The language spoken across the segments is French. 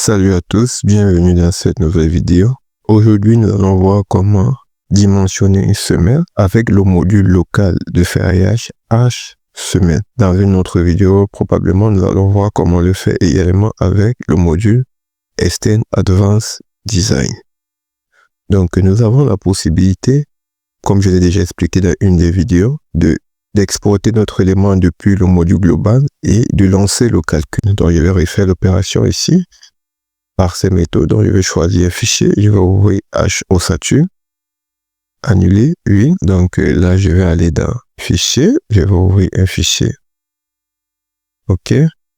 Salut à tous, bienvenue dans cette nouvelle vidéo. Aujourd'hui, nous allons voir comment dimensionner une semelle avec le module local de ferraillage H-semelle. Dans une autre vidéo, probablement, nous allons voir comment le faire également avec le module Esten Advanced Design. Donc, nous avons la possibilité, comme je l'ai déjà expliqué dans une des vidéos, d'exporter notre élément depuis le module global et de lancer le calcul. Donc, je vais refaire l'opération ici. Par ces méthodes, donc je vais choisir un fichier, je vais ouvrir H ossature, annuler, oui. Donc là, je vais aller dans fichier, je vais ouvrir un fichier. OK.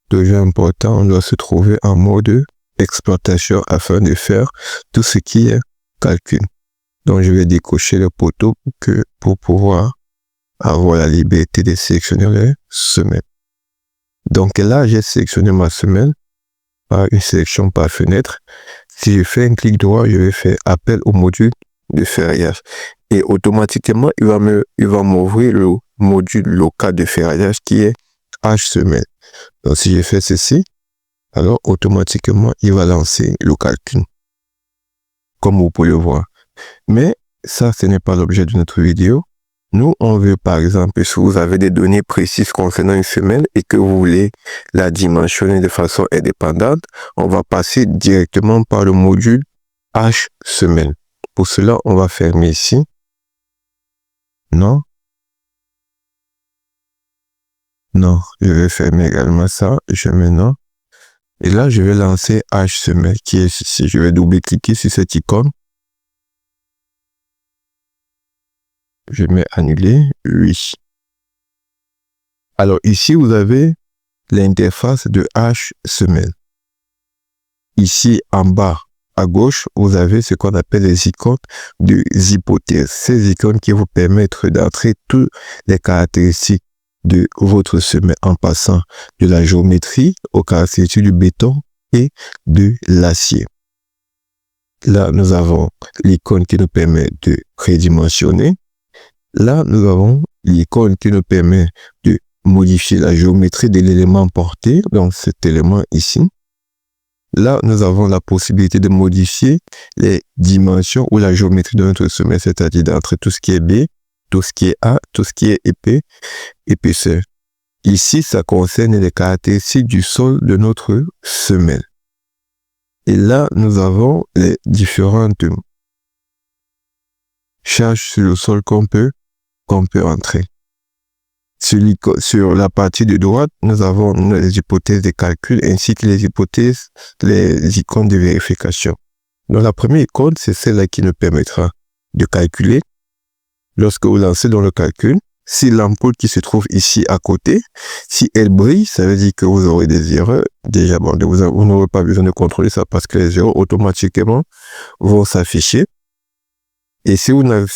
Toujours important, on doit se trouver en mode exploitation afin de faire tout ce qui est calcul. Donc je vais décocher le poteau pour pouvoir avoir la liberté de sélectionner les semelles. Donc là, j'ai sélectionné ma semelle par une sélection par fenêtre. Si je fais un clic droit, je vais faire appel au module de ferraillage et automatiquement il va m'ouvrir le module local de ferraillage qui est H-semelle. Donc si je fais ceci, alors automatiquement il va lancer le calcul, comme vous pouvez le voir. Mais ça, ce n'est pas l'objet de notre vidéo. Nous, on veut par exemple, si vous avez des données précises concernant une semelle et que vous voulez la dimensionner de façon indépendante, on va passer directement par le module H-semelle. Pour cela, on va fermer ici. Non. Non, je vais fermer également ça. Je mets non. Et là, je vais lancer H-semelle qui est ici. Je vais double-cliquer sur cette icône. Je mets annuler, oui. Alors ici, vous avez l'interface de H-semelle. Ici, en bas, à gauche, vous avez ce qu'on appelle les icônes de hypothèses. Ces icônes qui vous permettent d'entrer toutes les caractéristiques de votre semelle en passant de la géométrie aux caractéristiques du béton et de l'acier. Là, nous avons l'icône qui nous permet de prédimensionner. Là, nous avons l'icône qui nous permet de modifier la géométrie de l'élément porté, donc cet élément ici. Là, nous avons la possibilité de modifier les dimensions ou la géométrie de notre semelle, c'est-à-dire d'entrer tout ce qui est B, tout ce qui est A, tout ce qui est épais, épaisseur. Ici, ça concerne les caractéristiques du sol de notre semelle. Et là, nous avons les différentes charges sur le sol qu'on peut entrer. Sur la partie de droite, nous avons les hypothèses de calcul ainsi que les icônes de vérification. Donc la première icône, c'est celle-là qui nous permettra de calculer. Lorsque vous lancez dans le calcul, si l'ampoule qui se trouve ici à côté, si elle brille, ça veut dire que vous aurez des erreurs. Déjà, bon, vous n'aurez pas besoin de contrôler ça parce que les erreurs automatiquement vont s'afficher. Et si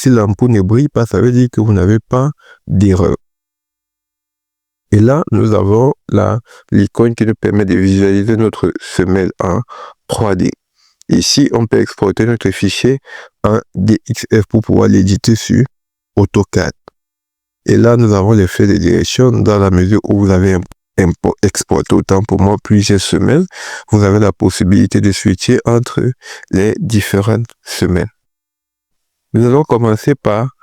l'ampoule ne brille pas, ça veut dire que vous n'avez pas d'erreur. Et là, nous avons l'icône qui nous permet de visualiser notre semelle en 3D. Ici, on peut exporter notre fichier en DXF pour pouvoir l'éditer sur AutoCAD. Et là, nous avons les feux de direction dans la mesure où vous avez exporté autant pour moi plusieurs semelles. Vous avez la possibilité de switcher entre les différentes semelles. Nous allons commencer par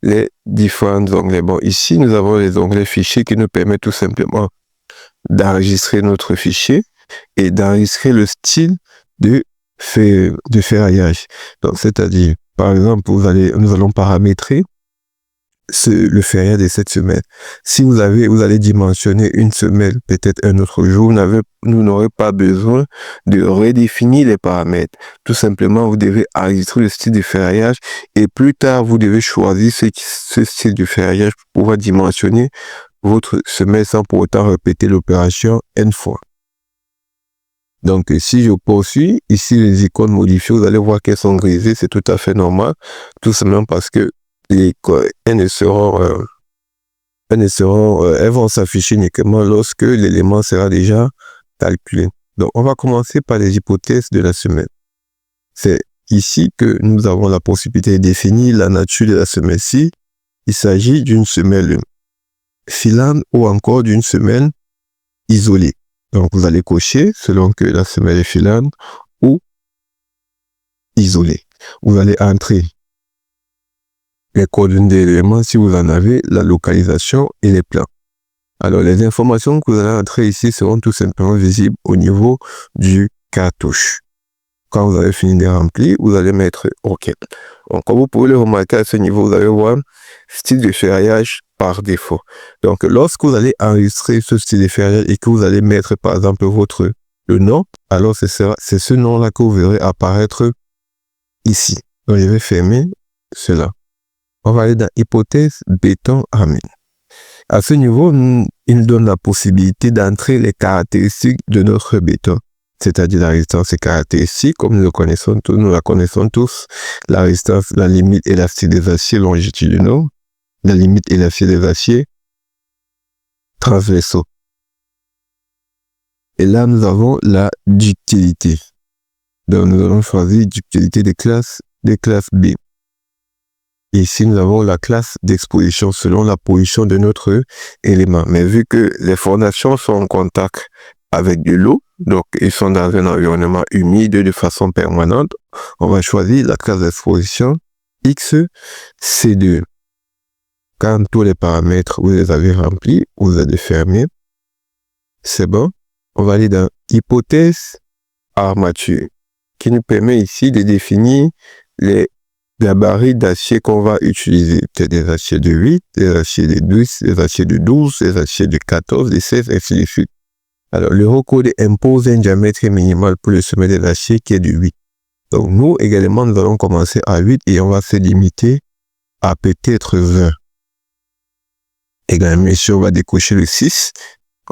les différents onglets. Bon, ici, nous avons les onglets fichiers qui nous permettent tout simplement d'enregistrer notre fichier et d'enregistrer le style de ferraillage. Donc, c'est-à-dire, par exemple, nous allons paramétrer le ferraillage de cette semelle. Si vous allez dimensionner une semelle peut-être un autre jour, nous n'aurez pas besoin de redéfinir les paramètres. Tout simplement, vous devez enregistrer le style de ferraillage et plus tard, vous devez choisir ce style de ferraillage pour pouvoir dimensionner votre semelle sans pour autant répéter l'opération N fois. Donc, si je poursuis, ici les icônes modifiées, vous allez voir qu'elles sont grisées, c'est tout à fait normal, tout simplement parce que elles vont s'afficher uniquement lorsque l'élément sera déjà calculé. Donc, on va commencer par les hypothèses de la semelle. C'est ici que nous avons la possibilité de définir la nature de la semelle. Si il s'agit d'une semelle filante ou encore d'une semelle isolée. Donc, vous allez cocher selon que la semelle est filante ou isolée. Vous allez entrer les coordonnées d'éléments si vous en avez, la localisation et les plans. Alors, les informations que vous allez entrer ici seront tout simplement visibles au niveau du cartouche. Quand vous avez fini de remplir, vous allez mettre OK. Donc, comme vous pouvez le remarquer à ce niveau, vous allez voir style de ferraillage par défaut. Donc, lorsque vous allez enregistrer ce style de ferraillage et que vous allez mettre, par exemple, le nom, alors c'est ce nom-là que vous verrez apparaître ici. Donc, je vais fermer cela. On va aller dans hypothèse béton armé. À ce niveau, il nous donne la possibilité d'entrer les caractéristiques de notre béton, c'est-à-dire la résistance et caractéristiques, comme nous la connaissons tous, la résistance, la limite élastique des aciers longitudinaux, la limite élastique des aciers transversaux. Et là, nous avons la ductilité. Donc, nous allons choisir ductilité des classes B. Et ici, nous avons la classe d'exposition selon la position de notre élément. Mais vu que les fondations sont en contact avec de l'eau, donc ils sont dans un environnement humide de façon permanente, on va choisir la classe d'exposition XC2. Quand tous les paramètres, vous les avez remplis, vous allez fermer. C'est bon. On va aller dans hypothèse armature, qui nous permet ici de définir les gabarits d'acier qu'on va utiliser. C'est des aciers de 8, des aciers de 10, des aciers de 12, des aciers de 14, de 16, ainsi de suite. Alors, l'Eurocode impose un diamètre minimal pour le sommet des aciers qui est de 8. Donc, nous, également, nous allons commencer à 8 et on va se limiter à peut-être 20. Également, ici, on va décocher le 6.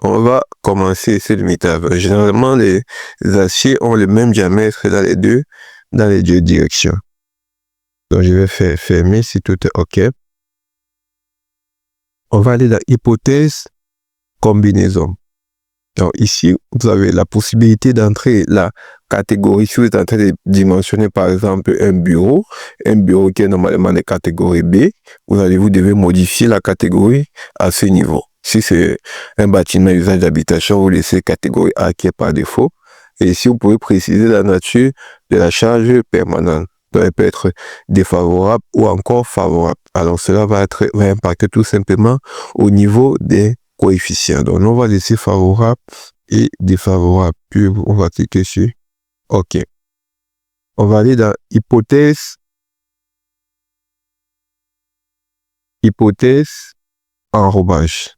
On va commencer à se limiter à 20. Généralement, les aciers ont le même diamètre dans les deux directions. Donc, je vais fermer si tout est OK. On va aller dans hypothèse combinaison. Donc, ici, vous avez la possibilité d'entrer la catégorie. Si vous êtes en train de dimensionner, par exemple, un bureau qui est normalement de catégorie B, vous devez modifier la catégorie à ce niveau. Si c'est un bâtiment usage d'habitation, vous laissez catégorie A qui est par défaut. Et ici, vous pouvez préciser la nature de la charge permanente. Elle peut être défavorable ou encore favorable. Alors, cela va impacter tout simplement au niveau des coefficients. Donc, on va laisser favorable et défavorable. Puis, on va cliquer sur OK. On va aller dans hypothèse enrobage.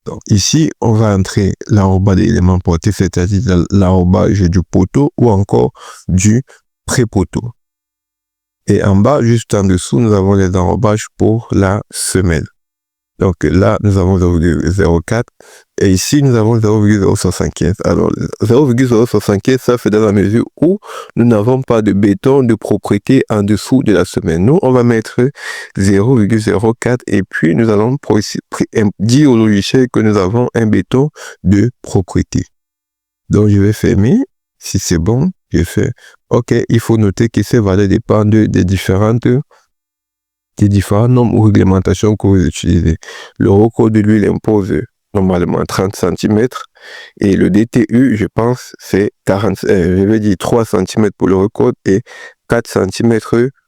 Donc, ici, on va entrer l'enrobage d'éléments portés, c'est-à-dire l'enrobage du poteau ou encore du pré-poteau. Et en bas, juste en dessous, nous avons les enrobages pour la semelle. Donc là, nous avons 0,04 et ici, nous avons 0,075. Alors, 0,075, ça fait dans la mesure où nous n'avons pas de béton de propriété en dessous de la semelle. Nous, on va mettre 0,04 et puis nous allons dire au logiciel que nous avons un béton de propriété. Donc, je vais fermer. Si c'est bon, je fais OK. Il faut noter que ces valeurs dépendent des différents normes ou réglementations que vous utilisez. L'Eurocode, lui, il impose normalement 30 cm et le DTU, je pense, c'est 3 cm pour l'Eurocode et 4 cm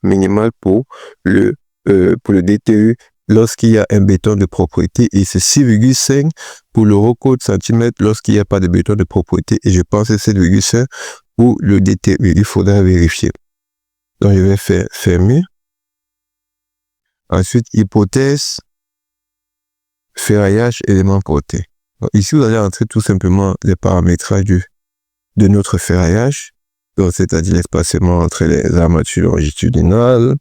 minimal pour le DTU lorsqu'il y a un béton de propriété et c'est 6,5 pour l'Eurocode cm lorsqu'il n'y a pas de béton de propriété et je pense que c'est 7,5 pour le DTU. Il faudra vérifier. Donc, je vais fermer. Ensuite, hypothèse ferraillage élément porté. Donc, ici, vous allez entrer tout simplement les paramétrages de notre ferraillage, c'est-à-dire l'espacement entre les armatures longitudinales,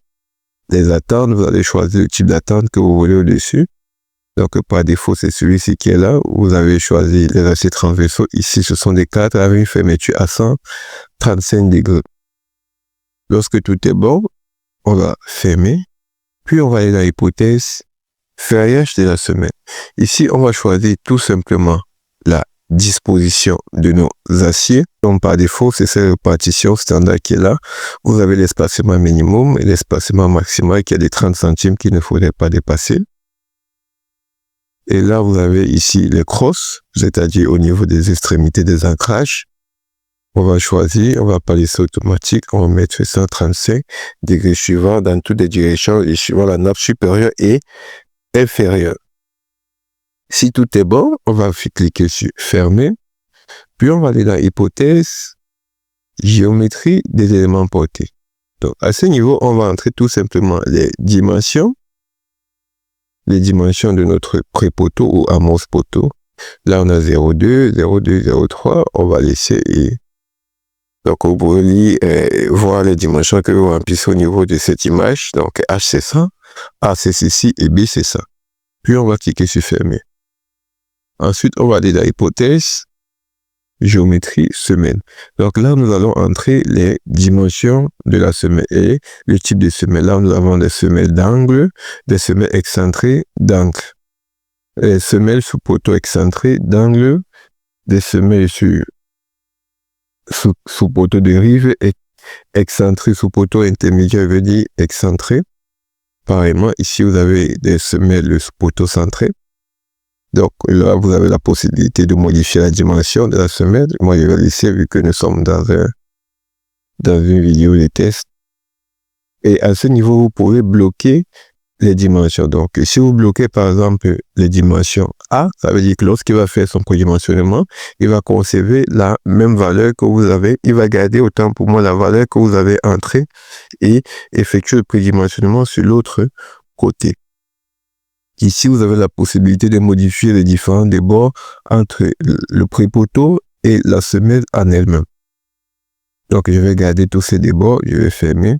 les attentes. Vous allez choisir le type d'attente que vous voulez au-dessus. Donc, par défaut, c'est celui-ci qui est là. Vous avez choisi les aciers transversaux. Ici, ce sont des cadres avec une fermeture à 135 degrés. Lorsque tout est bon, on va fermer. Puis, on va aller dans l'hypothèse ferraillage de la semelle. Ici, on va choisir tout simplement la disposition de nos aciers. Donc, par défaut, c'est cette répartition standard qui est là. Vous avez l'espacement minimum et l'espacement maximal qui est de 30 centimes qu'il ne faudrait pas dépasser. Et là, vous avez ici les crosses, c'est-à-dire au niveau des extrémités des ancrages. On va choisir, on va pas laisser automatique, on va mettre 135 degrés suivants dans toutes les directions et suivant la nappe supérieure et inférieure. Si tout est bon, on va cliquer sur fermer, puis on va aller dans hypothèse, géométrie des éléments portés. Donc à ce niveau, on va entrer tout simplement les dimensions de notre pré-poteau ou amorce poteau. Là, on a 0,2, 0,2, 0,3, on va laisser et donc, vous pouvez voir les dimensions que vous remplissez au niveau de cette image. Donc, H, c'est ça, A, c'est ceci, et B, c'est ça. Puis, on va cliquer sur fermer. Ensuite, on va aller dans hypothèse, géométrie, semelle. Donc, là, nous allons entrer les dimensions de la semelle et le type de semelle. Là, nous avons des semelles d'angle, des semelles excentrées d'angle. Les semelles sous poteau excentré d'angle, des semelles sous poteau de rive et excentré sous poteau intermédiaire veut dire excentré. Pareillement, ici, vous avez des semelles sous poteau centré. Donc là, vous avez la possibilité de modifier la dimension de la semelle. Moi, je vais laisser vu que nous sommes dans une vidéo de test. Et à ce niveau, vous pouvez bloquer les dimensions. Donc, si vous bloquez, par exemple, les dimensions A, ça veut dire que lorsqu'il va faire son prédimensionnement, il va conserver la même valeur que vous avez. Il va garder autant pour moi la valeur que vous avez entrée et effectuer le prédimensionnement sur l'autre côté. Ici, vous avez la possibilité de modifier les différents débords entre le pré-poteau et la semelle en elle-même. Donc, je vais garder tous ces débords, je vais fermer.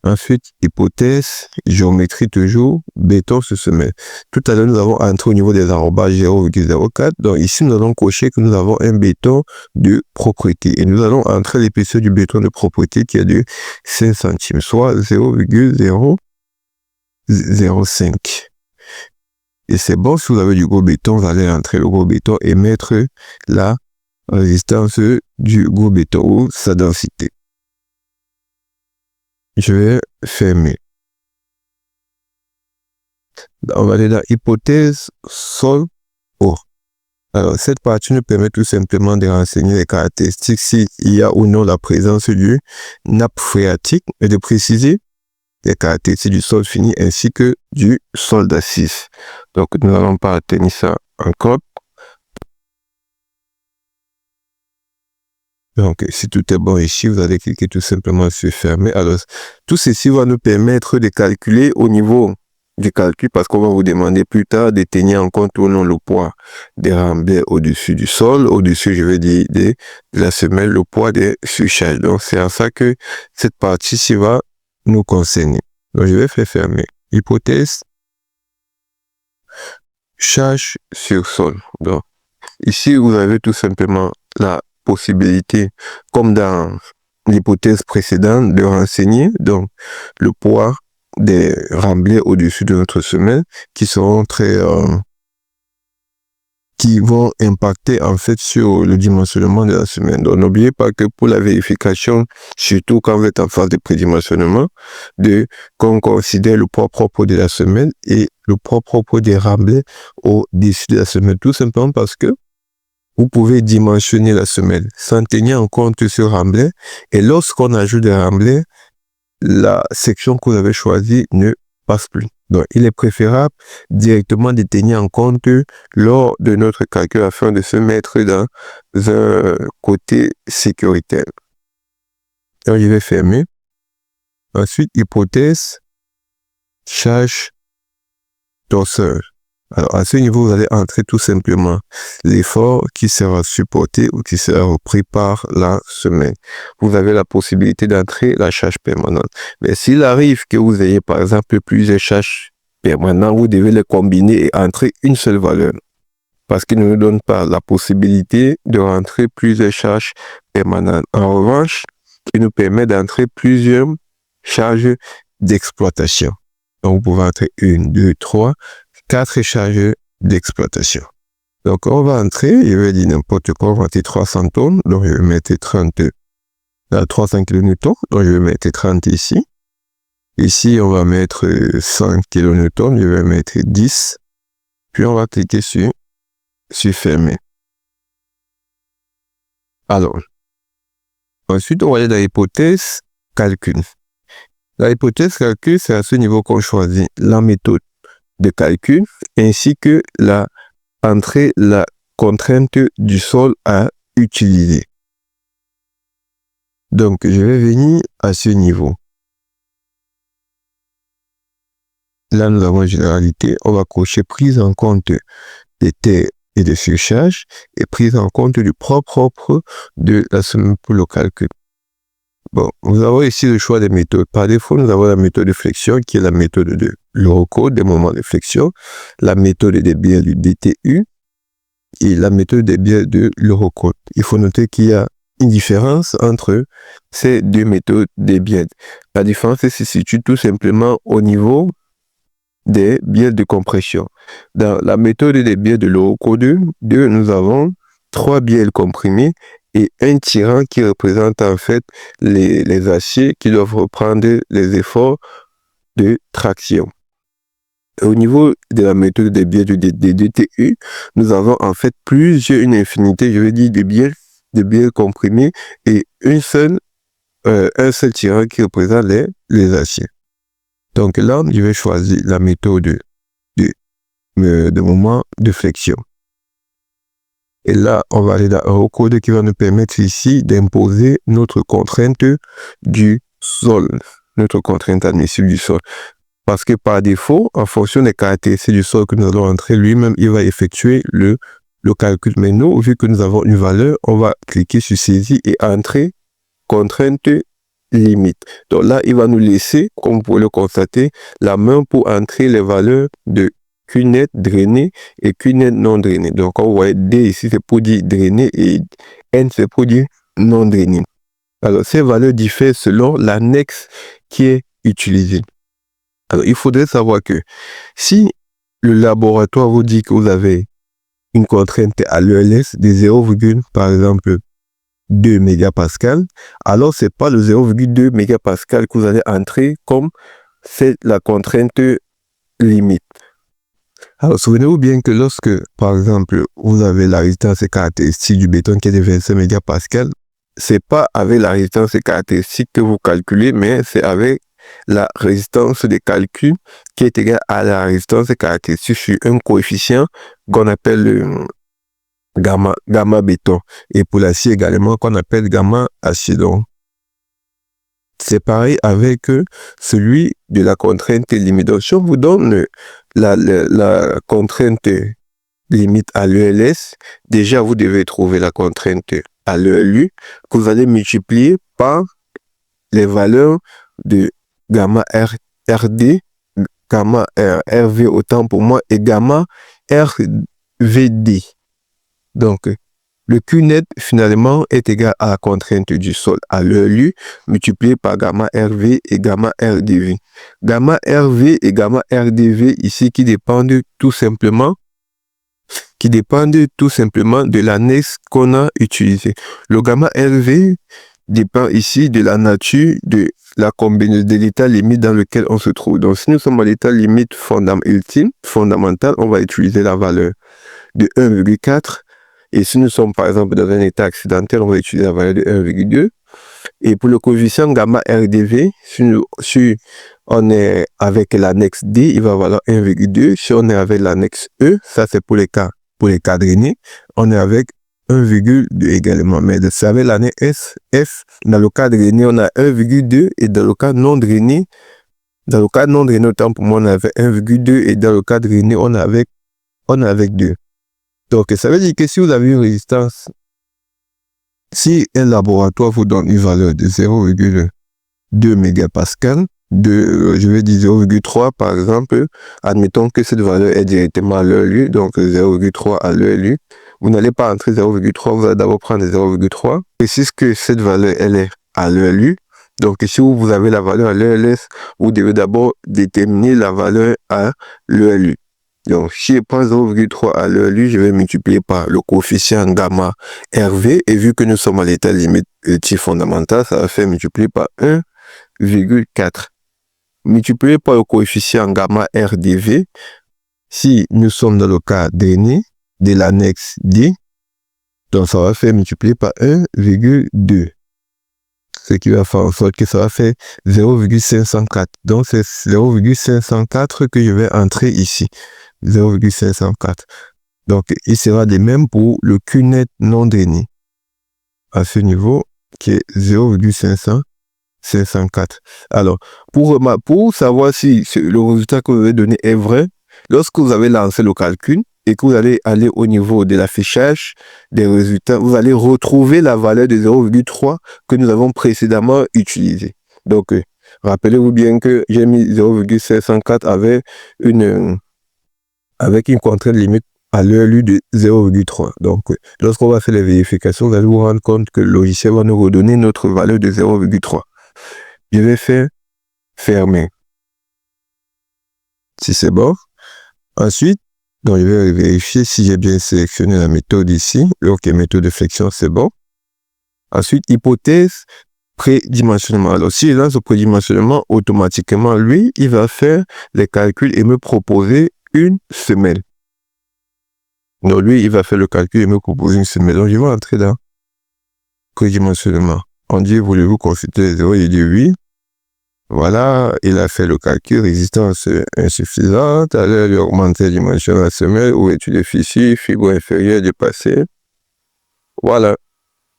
Ensuite, hypothèse, géométrie toujours, béton sur semelle. Tout à l'heure, nous avons entré au niveau des arrobages 0,04. Donc ici, nous allons cocher que nous avons un béton de propriété. Et nous allons entrer l'épaisseur du béton de propriété qui est de 5 centimes, soit 0,005. Et c'est bon, si vous avez du gros béton, vous allez entrer le gros béton et mettre la résistance du gros béton ou sa densité. Je vais fermer. On va aller dans hypothèse sol eau. Alors, cette partie nous permet tout simplement de renseigner les caractéristiques s'il y a ou non la présence du nappe phréatique et de préciser les caractéristiques du sol fini ainsi que du sol d'assise. Donc, nous n'allons pas atteindre ça encore. Donc, si tout est bon ici, vous allez cliquer tout simplement sur fermer. Alors, tout ceci va nous permettre de calculer au niveau du calcul parce qu'on va vous demander plus tard de tenir en compte ou non le poids des remblais au-dessus du sol, au-dessus, je vais dire, de la semelle, le poids des surcharges. Donc, c'est en ça que cette partie-ci va nous concerner. Donc, je vais faire fermer. Hypothèse, charge sur sol. Donc, ici, vous avez tout simplement la possibilité, comme dans l'hypothèse précédente, de renseigner donc le poids des remblais au-dessus de notre semelle qui seront qui vont impacter en fait sur le dimensionnement de la semelle. Donc n'oubliez pas que pour la vérification, surtout quand vous êtes en phase de prédimensionnement, qu'on considère le poids propre de la semelle et le poids propre des remblais au-dessus de la semelle, tout simplement parce que vous pouvez dimensionner la semelle sans tenir en compte ce remblai. Et lorsqu'on ajoute des remblais, la section que vous avez choisie ne passe plus. Donc, il est préférable directement de tenir en compte lors de notre calcul afin de se mettre dans un côté sécuritaire. Donc, je vais fermer. Ensuite, hypothèse, charge, torseur. Alors, à ce niveau, vous allez entrer tout simplement l'effort qui sera supporté ou qui sera repris par la semelle. Vous avez la possibilité d'entrer la charge permanente. Mais s'il arrive que vous ayez, par exemple, plusieurs charges permanentes, vous devez les combiner et entrer une seule valeur. Parce qu'il ne nous donne pas la possibilité de rentrer plusieurs charges permanentes. En revanche, il nous permet d'entrer plusieurs charges d'exploitation. Donc, vous pouvez entrer 1, 2, 3, 4 charges d'exploitation. Donc, on va entrer, je vais dire n'importe quoi, on va mettre 300 tonnes, donc je vais mettre 300 kN, donc je vais mettre 30 ici. Ici, on va mettre 100 kN, je vais mettre 10. Puis on va cliquer sur fermer. Alors, ensuite, on va aller dans l'hypothèse calcul. La hypothèse calcul, c'est à ce niveau qu'on choisit la méthode de calcul ainsi que la contrainte du sol à utiliser. Donc, je vais venir à ce niveau. Là, nous avons généralité. On va cocher prise en compte des terres et des surcharges et prise en compte du propre de la semaine pour le calcul. Bon, nous avons ici le choix des méthodes. Par défaut, nous avons la méthode de flexion qui est la méthode de l'Eurocode, des moments de flexion, la méthode des biais du DTU et la méthode des biais de l'Eurocode. Il faut noter qu'il y a une différence entre ces deux méthodes des biais. La différence se situe tout simplement au niveau des biais de compression. Dans la méthode des biais de l'Eurocode 2, nous avons 3 biais comprimés et un tirant qui représente en fait les aciers qui doivent reprendre les efforts de traction. Au niveau de la méthode des biais de DTU, nous avons en fait une infinité, je veux dire, de biais comprimés et un seul tirant qui représente les aciers. Donc là, je vais choisir la méthode de moment de flexion. Et là, on va aller dans Eurocode qui va nous permettre ici d'imposer notre contrainte du sol, notre contrainte admissible du sol. Parce que par défaut, en fonction des caractéristiques du sol que nous allons entrer, lui-même, il va effectuer le calcul. Mais nous, vu que nous avons une valeur, on va cliquer sur saisie et entrer contrainte limite. Donc là, il va nous laisser, comme vous pouvez le constater, la main pour entrer les valeurs de Q net drainé et Q net non drainé. Donc, quand vous voyez D ici, c'est pour dire drainé et N, c'est pour dire non drainé. Alors, ces valeurs diffèrent selon l'annexe qui est utilisée. Alors, il faudrait savoir que si le laboratoire vous dit que vous avez une contrainte à l'ELS de 0, par exemple, 2 mégapascal, alors c'est pas le 0,2 mégapascal que vous allez entrer comme c'est la contrainte limite. Alors, souvenez-vous bien que lorsque, par exemple, vous avez la résistance et caractéristique du béton qui est de 25 mégapascal, c'est pas avec la résistance et caractéristique que vous calculez, mais c'est avec la résistance des calculs qui est égale à la résistance des caractéristiques sur un coefficient qu'on appelle le gamma béton. Et pour l'acier également, qu'on appelle gamma acier. Donc, c'est pareil avec celui de la contrainte limite. Donc, si on vous donne la contrainte limite à l'ELS, déjà vous devez trouver la contrainte à l'ELU que vous allez multiplier par les valeurs de gamma RD, gamma RV autant pour moi et gamma RVD. Donc, le Q net, finalement, est égal à la contrainte du sol à l'ELU multiplié par gamma RV et gamma RDV. Gamma RV et gamma RDV ici qui dépendent tout simplement de l'annexe qu'on a utilisée. Le gamma RV dépend ici de la nature de la combinaison de l'état limite dans lequel on se trouve. Donc, si nous sommes à l'état limite fondamental, on va utiliser la valeur de 1,4. Et si nous sommes par exemple dans un état accidentel, on va utiliser la valeur de 1,2. Et pour le coefficient gamma RDV, si on est avec l'annexe D, il va valoir 1,2. Si on est avec l'annexe E, ça c'est pour les cas drainés, on est avec 1,2 également. Mais c'est avec l'annexe F, dans le cas drainé, on a 1,2 et dans le cas non drainé, autant pour moi, on avait 1,2 et dans le cas drainé, on est avec 2. Donc, ça veut dire que si vous avez une résistance, si un laboratoire vous donne une valeur de 0,2 mégapascal, je vais dire 0,3 par exemple, admettons que cette valeur est directement à l'ELU, donc 0,3 à l'ELU, vous n'allez pas entrer 0,3, vous allez d'abord prendre 0,3, et si que cette valeur elle est à l'ELU, donc si vous avez la valeur à l'ELS, vous devez d'abord déterminer la valeur à l'ELU. Donc, si je prends 0,3 à l'ELU, je vais multiplier par le coefficient gamma RV. Et vu que nous sommes à l'état limite fondamental, ça va faire multiplier par 1,4. multiplié par le coefficient gamma RDV, si nous sommes dans le cas dernier de l'annexe D, donc ça va faire multiplier par 1,2. Ce qui va faire en sorte que ça va faire 0,504. Donc c'est 0,504 que je vais entrer ici. 0,504. Donc il sera de même pour le Q net non drainé. À ce niveau, qui est 0,504. Alors, pour savoir si le résultat que vous avez donné est vrai, lorsque vous avez lancé le calcul et que vous allez aller au niveau de l'affichage des résultats, vous allez retrouver la valeur de 0,3 que nous avons précédemment utilisée. Donc, rappelez-vous bien que j'ai mis 0,504 avec une contrainte limite à l'heure lue de 0,3. Donc, lorsqu'on va faire les vérifications, vous allez vous rendre compte que le logiciel va nous redonner notre valeur de 0,3. Je vais faire fermer. Si c'est bon. Ensuite, donc je vais vérifier si j'ai bien sélectionné la méthode ici. Ok, méthode de flexion, c'est bon. Ensuite, hypothèse prédimensionnement. Alors, si je lance le prédimensionnement, automatiquement, lui, il va faire les calculs et me proposer une semelle. Donc, lui, il va faire le calcul et me proposer une semelle. Donc, je vais entrer dans prédimensionnement. On dit, voulez-vous consulter les zéros? Il dit oui. Voilà, il a fait le calcul, résistance insuffisante, allez lui augmenter la dimension de la semelle, où est-il déficit, fibre inférieure dépassée. Voilà.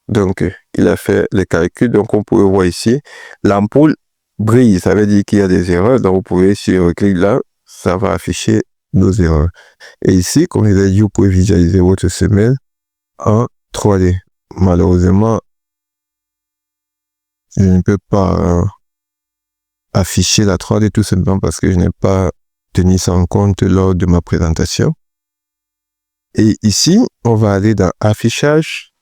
Donc, il a fait les calculs. Donc, on peut voir ici, l'ampoule brille. Ça veut dire qu'il y a des erreurs. Donc, vous pouvez, si on clique là, ça va afficher nos erreurs. Et ici, comme je l'ai dit, vous pouvez visualiser votre semelle en 3D. Malheureusement, je ne peux pas afficher la 3D tout simplement parce que je n'ai pas tenu ça en compte lors de ma présentation. Et ici, on va aller dans affichage,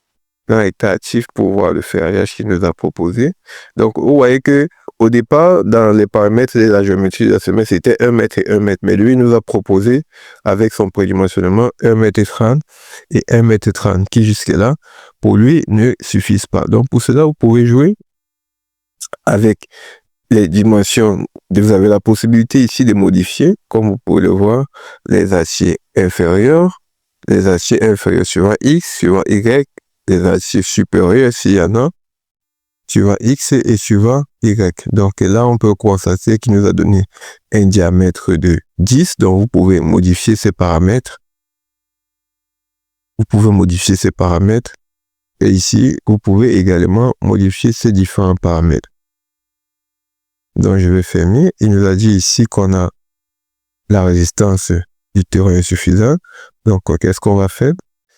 dans état actif pour voir le ferrage qu'il nous a proposé. Donc, vous voyez que au départ, dans les paramètres de la géométrie de la semelle, c'était 1 mètre et 1 mètre. Mais lui, il nous a proposé, avec son prédimensionnement, 1 mètre et 30 et 1 mètre 30, qui jusque-là, pour lui, ne suffisent pas. Donc, pour cela, vous pouvez jouer avec les dimensions. Vous avez la possibilité ici de modifier, comme vous pouvez le voir, les aciers inférieurs suivant X, suivant Y, les aciers supérieurs s'il y en a, suivant X et suivant Y. Donc là, on peut constater qu'il nous a donné un diamètre de 10, donc vous pouvez modifier ces paramètres. Et ici, vous pouvez également modifier ces différents paramètres. Donc, je vais fermer. Il nous a dit ici qu'on a la résistance du terrain insuffisante. Donc, qu'est-ce qu'on va faire?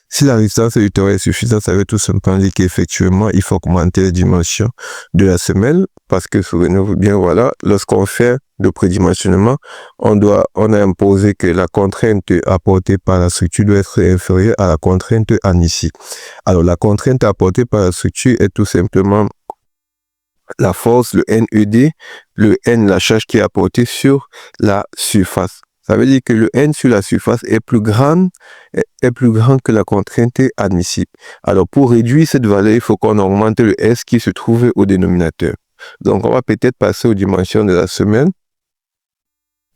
Si la résistance du terrain est suffisante, ça veut tout simplement dire qu'effectivement, il faut augmenter les dimensions de la semelle parce que, souvenez-vous bien, voilà, lorsqu'on fait le prédimensionnement, on a imposé que la contrainte apportée par la structure doit être inférieure à la contrainte en ici. Alors, la contrainte apportée par la structure est tout simplement la force, le NED, le N, la charge qui est apportée sur la surface. Ça veut dire que le N sur la surface est plus grand que la contrainte admissible. Alors, pour réduire cette valeur, il faut qu'on augmente le S qui se trouve au dénominateur. Donc, on va peut-être passer aux dimensions de la semelle.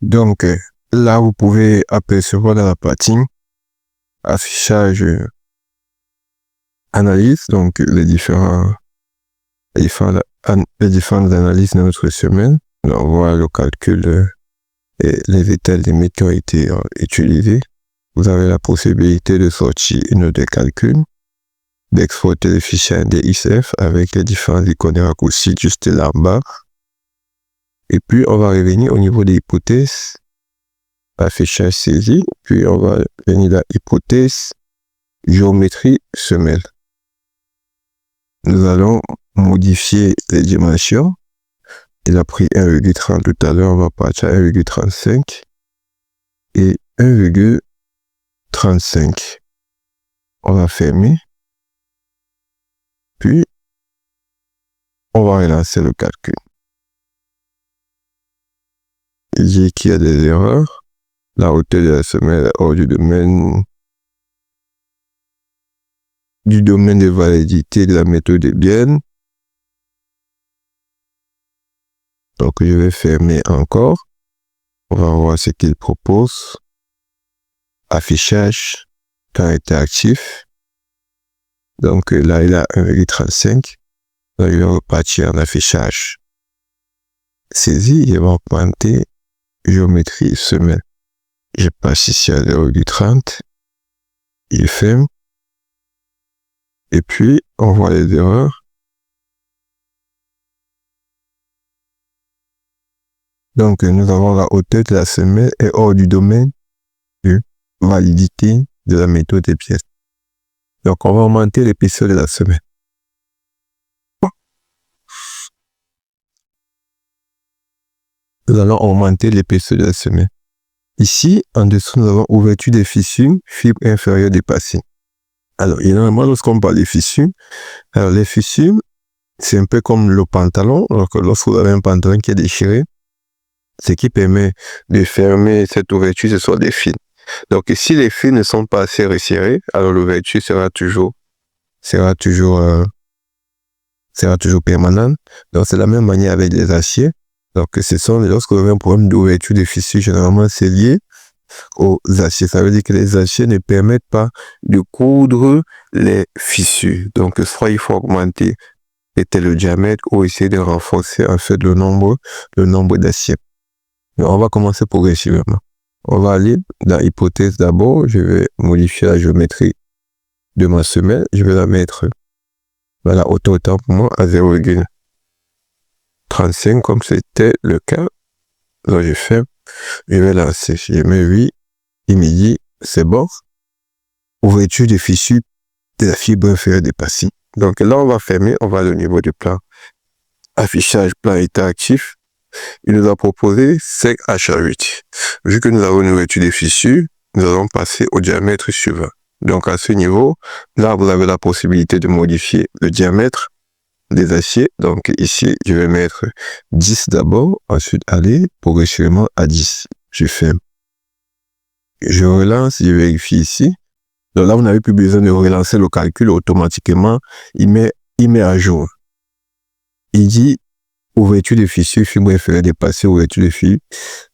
Donc, là, vous pouvez apercevoir dans la partie affichage analyse, donc les différentes analyses de notre semelle. On voit le calcul et les étals limites qui ont été utilisés. Vous avez la possibilité de sortir une note de calcul, d'exporter les fichiers DXF avec les différents icônes de raccourcis juste là en bas. Et puis, on va revenir au niveau des hypothèses, affichage saisi, puis on va venir dans hypothèse, géométrie semelle. Nous allons modifier les dimensions. Il a pris 1,30 tout à l'heure, on va partir à 1,35 et 1,35. On va fermer. Puis, on va relancer le calcul. Il dit qu'il y a des erreurs. La hauteur de la semelle est hors du domaine de validité de la méthode est bien. Donc, je vais fermer encore. On va voir ce qu'il propose. Affichage, caractère actif. Donc, là, il a 1,35. Donc, je vais repartir en affichage. Saisi, je vais augmenter géométrie semelle. Je passe ici à 0,30. Il ferme. Et puis, on voit les erreurs. Donc, nous avons la hauteur de la semelle est hors du domaine de validité de la méthode des pièces. Donc, on va augmenter l'épaisseur de la semelle. Nous allons augmenter l'épaisseur de la semelle. Ici, en dessous, nous avons ouverture des fissures, fibre inférieure dépassée. Alors, généralement, lorsqu'on parle des fissures, alors les fissures, c'est un peu comme le pantalon. Alors, lorsque vous avez un pantalon qui est déchiré, ce qui permet de fermer cette ouverture, ce sont des fils. Donc, si les fils ne sont pas assez resserrés, alors l'ouverture sera toujours permanente. Donc, c'est la même manière avec les aciers. Donc, lorsque vous avez un problème d'ouverture des fissures, généralement, c'est lié aux aciers. Ça veut dire que les aciers ne permettent pas de coudre les fissures. Donc, soit il faut augmenter le diamètre ou essayer de renforcer, en fait, le nombre d'aciers. On va commencer progressivement. On va aller dans hypothèse d'abord. Je vais modifier la géométrie de ma semelle. Je vais la mettre à la hauteur pour moi à 0,35 comme c'était le cas. Donc je fais, je vais lancer. Je mets 8, il me dit c'est bon. Ouverture des fissures de la fibre inférieure dépassée. Donc là on va fermer, on va aller au niveau du plan. Affichage plan état actif. Il nous a proposé 5H8. Vu que nous avons une ouverture des fissures, nous allons passer au diamètre suivant. Donc à ce niveau, là vous avez la possibilité de modifier le diamètre des aciers. Donc ici, je vais mettre 10 d'abord, ensuite aller progressivement à 10. Je ferme. Je relance, je vérifie ici. Donc là, vous n'avez plus besoin de relancer le calcul automatiquement. Il met à jour. Il dit ouverture de fissure, fibre inférieure dépassée, ouverture de fil,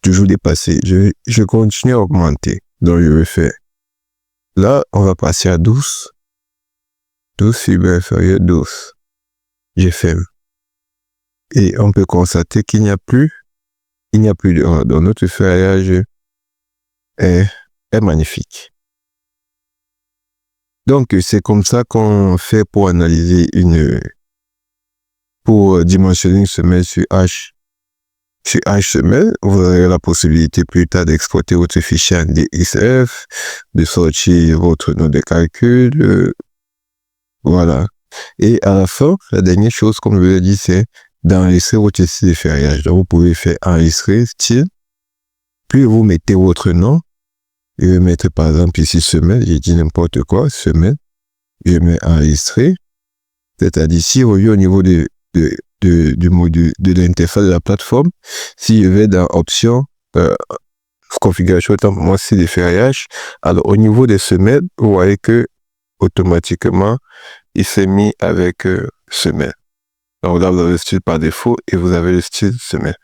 toujours dépassée. Je continue à augmenter. Donc, je vais faire. Là, on va passer à 12. 12 fibre inférieure, 12. Je ferme. Et on peut constater qu'il n'y a plus d'erreur. Donc, notre ferraillage est magnifique. Donc, c'est comme ça qu'on fait pour analyser pour dimensionner une semelle sur H semelle. Vous aurez la possibilité plus tard d'exporter votre fichier en DXF, de sortir votre nom de calcul. Voilà. Et à la fin, la dernière chose, comme je vous l'ai dit, c'est d'enregistrer votre style de ferraillage. Donc, vous pouvez faire enregistrer style. Puis, vous mettez votre nom. Je vais mettre, par exemple, ici, semelle. J'ai dit n'importe quoi, semelle. Je mets enregistrer. C'est-à-dire, ici, au niveau du module de l'interface de la plateforme, si je vais dans option, configuration, autant pour moi, c'est des ferraillages. Alors, au niveau des semelles, vous voyez que, automatiquement, il s'est mis avec semelle. Donc là, vous avez le style par défaut et vous avez le style semelle.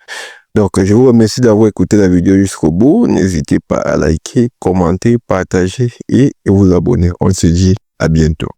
Donc, je vous remercie d'avoir écouté la vidéo jusqu'au bout. N'hésitez pas à liker, commenter, partager et vous abonner. On se dit à bientôt.